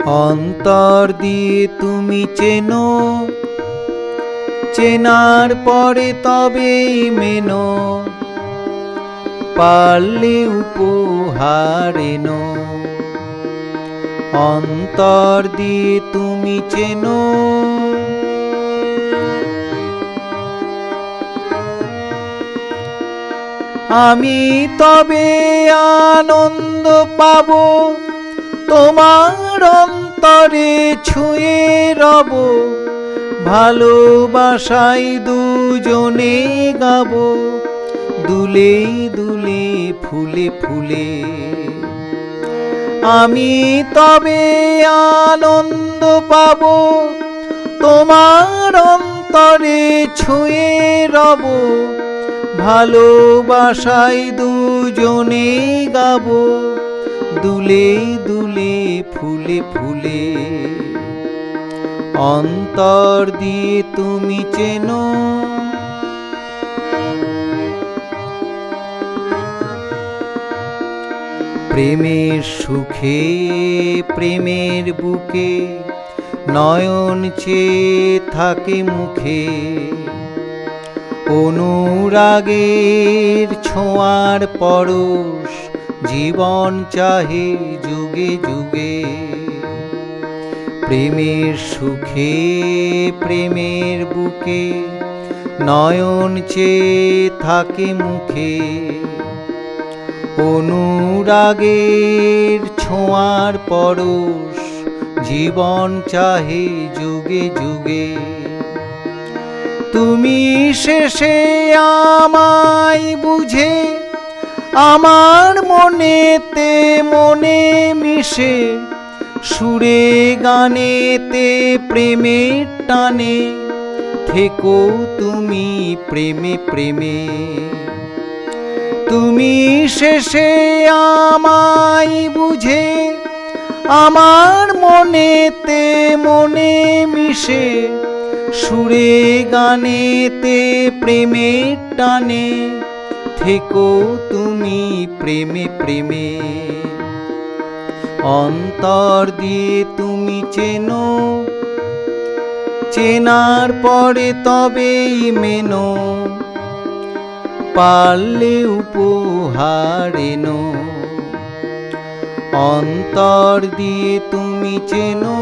অন্তর দিয়ে তুমি চেনো, চেনার পরে তবেই মেনো, পারলে উপহার এনো। অন্তর দিয়ে তুমি চেনো। আমি তবে আনন্দ পাবো, তোমার অন্তরে ছুঁয়ে রব, ভালোবাসাই দুজনে গাবো, দুলে দুলে ফুলে ফুলে। আমি তবে আনন্দ পাবো, তোমার অন্তরে ছুঁয়ে রব, ভালোবাসাই দুজনে গাবো, দুলে দুলে ফুলে ফুলে। অন্তর দিয়ে তুমি চেনো। প্রেমের সুখে প্রেমের বুকে নয়ন চেয়ে থাকে মুখে, অনুরাগের ছোঁয়ার পরশ জীবন চাহে যুগে যুগে। প্রেমের সুখে প্রেমের বুকে নয়ন চেয়ে থাকে মুখে, অনুরাগের ছোঁয়ার পরশ জীবন চাহে যুগে যুগে। তুমি শেষে আমায় বুঝে আমার মনেতে মনে মিশে, সুরে গানেতে প্রেমের টানে থেকো তুমি প্রেমে প্রেমে। তুমি শেষে আমায় বুঝে আমার মনেতে মনে মিশে, সুরে গানেতে প্রেমের টানে থেকো তুমি প্রেমে প্রেমে। অন্তর দিয়ে তুমি চেনো, চেনার পরে তবেই মেনো, পারলে উপহার এনো। অন্তর দিয়ে তুমি চেনো।